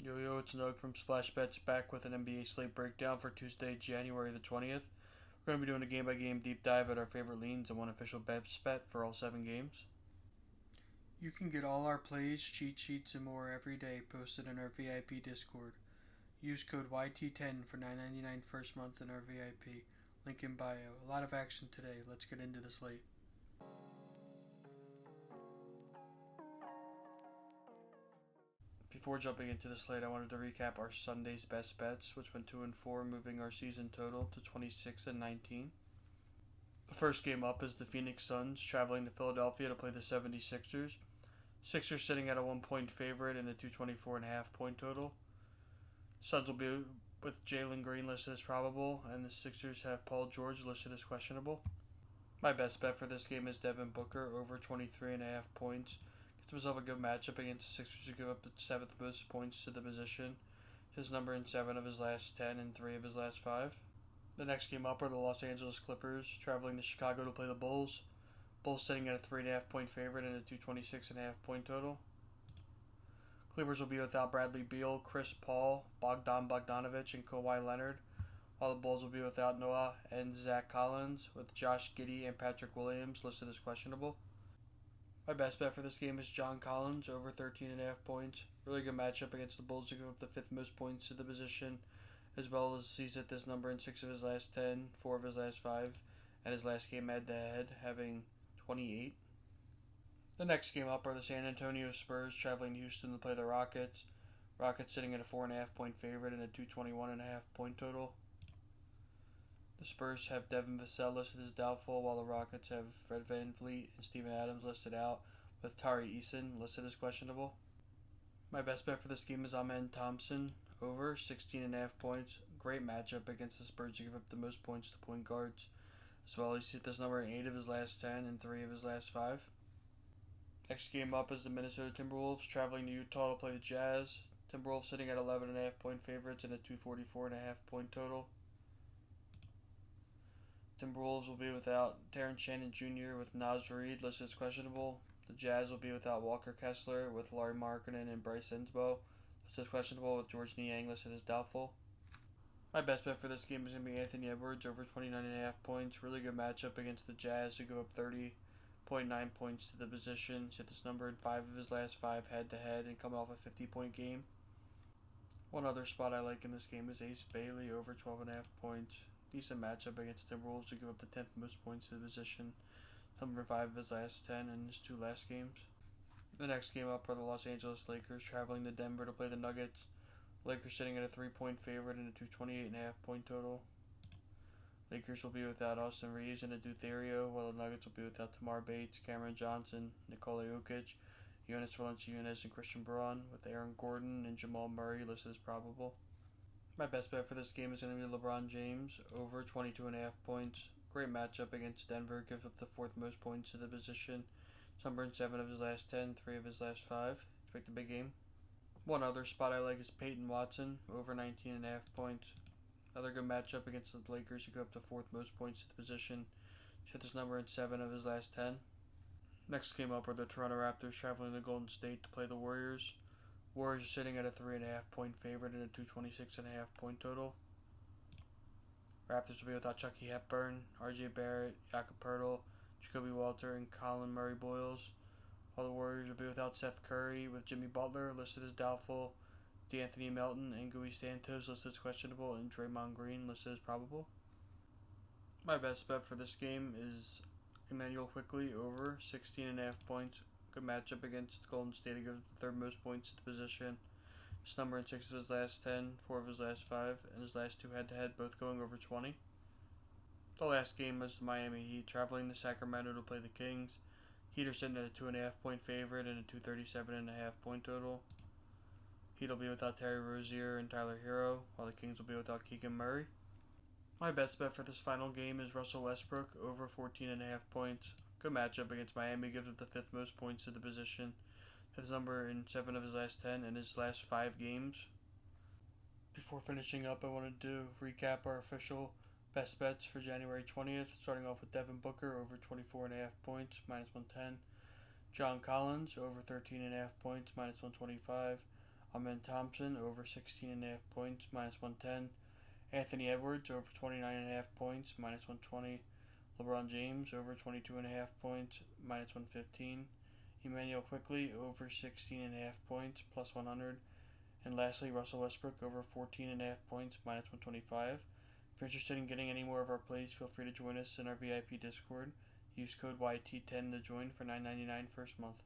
Yo, it's Nug from SLATE back with an NBA slate breakdown for Tuesday, January the 20th. We're going to be doing a game-by-game deep dive at our favorite leans and one official bets bet for all 7 games. You can get all our plays, cheat sheets, and more every day posted in our VIP Discord. Use code YT10 for $9.99 first month in our VIP. Link in bio. A lot of action today. Let's get into the slate. Before jumping into the slate, I wanted to recap our Sunday's best bets, which went 2 and 4, moving our season total to 26 and 19. The first game up is the Phoenix Suns traveling to Philadelphia to play the 76ers. Sixers sitting at a 1-point favorite and a 224.5 point total. Suns will be with Jalen Green listed as probable, and the Sixers have Paul George listed as questionable. My best bet for this game is Devin Booker over 23.5 points. Gets himself a good matchup against the Sixers, who give up the 7th most points to the position. His number in 7 of his last 10 and 3 of his last 5. The next game up are the Los Angeles Clippers traveling to Chicago to play the Bulls. Bulls sitting at a 3.5 point favorite and a 226.5 point total. Clippers will be without Bradley Beal, Chris Paul, Bogdanovich, and Kawhi Leonard, while the Bulls will be without Noah and Zach Collins, with Josh Giddey and Patrick Williams listed as questionable. My best bet for this game is John Collins over 13.5 points. Really good matchup against the Bulls to give up the 5th most points to the position, as well as he's hit this number in 6 of his last 10, 4 of his last 5, and his last game head-to-head having 28. The next game up are the San Antonio Spurs traveling to Houston to play the Rockets. Rockets sitting at a 4.5 point favorite and a 221.5 point total. The Spurs have Devin Vassell listed as doubtful, while the Rockets have Fred VanVleet and Steven Adams listed out, with Tari Eason listed as questionable. My best bet for this game is Amen Thompson over 16.5 points. Great matchup against the Spurs to give up the most points to point guards, as well as he's hit this number in 8 of his last 10 and 3 of his last 5. Next game up is the Minnesota Timberwolves traveling to Utah to play the Jazz. Timberwolves sitting at 11.5 point favorites and a 244.5 point total. Timberwolves will be without Terrence Shannon Jr. with Naz Reid listed as questionable. The Jazz will be without Walker Kessler with Lauri Markkanen and Bryce Insbo listed as questionable, with George Niang listed as doubtful. My best bet for this game is going to be Anthony Edwards over 29.5 points. Really good matchup against the Jazz, who go up 30.9 points to the position. He's hit this number in 5 of his last 5 head-to-head and coming off a 50-point game. One other spot I like in this game is Ace Bailey over 12.5 points. Decent matchup against Timberwolves, to give up the 10th most points to the position. Number 5 of his last 10 in his 2 last games. The next game up are the Los Angeles Lakers traveling to Denver to play the Nuggets. Lakers sitting at a 3-point favorite and a 228.5 point total. Lakers will be without Austin Reeves and Adu Therio, while the Nuggets will be without Tamar Bates, Cameron Johnson, Nikola Jokic, Jonas Valanciunas, and Christian Braun, with Aaron Gordon and Jamal Murray listed as probable. My best bet for this game is going to be LeBron James over 22.5 points. Great matchup against Denver, gives up the 4th most points to the position. Number in 7 of his last 10, 3 of his last 5. Expect a big game. One other spot I like is Peyton Watson over 19.5 points. Another good matchup against the Lakers, who give up the 4th most points to the position. He's hit this number in 7 of his last 10. Next game up are the Toronto Raptors traveling to Golden State to play the Warriors. Warriors are sitting at a 3.5 point favorite and a 226.5 point total. Raptors will be without Chucky Hepburn, RJ Barrett, Jakob Poeltl, Jacoby Walter, and Colin Murray-Boyles, while the Warriors will be without Seth Curry, with Jimmy Butler listed as doubtful, D'Anthony Melton and Gui Santos listed as questionable, and Draymond Green listed as probable. My best bet for this game is Emmanuel Quickley over 16.5 points. Good matchup against Golden State, who gives the 3rd most points to the position. His number in 6 of his last 10, 4 of his last 5, and his last 2 head-to-head, both going over 20. The last game was the Miami Heat traveling to Sacramento to play the Kings. Heat are sitting at a 2.5 point favorite and a 237.5 point total. Heat will be without Terry Rozier and Tyler Hero, while the Kings will be without Keegan Murray. My best bet for this final game is Russell Westbrook over 14.5 points. Good matchup against Miami, gives up the 5th most points to the position. His number in 7 of his last 10 and his last 5 games. Before finishing up, I wanted to recap our official best bets for January 20th, starting off with Devin Booker over 24.5 points, minus 110. John Collins over 13.5 points, minus 125. Amen Thompson over 16.5 points, minus 110. Anthony Edwards over 29.5 points, minus 120. LeBron James over 22.5 points, minus 115. Emmanuel Quickly over 16.5 points, plus 100. And lastly, Russell Westbrook over 14.5 points, minus 125. If you're interested in getting any more of our plays, feel free to join us in our VIP Discord. Use code YT10 to join for $9.99 first month.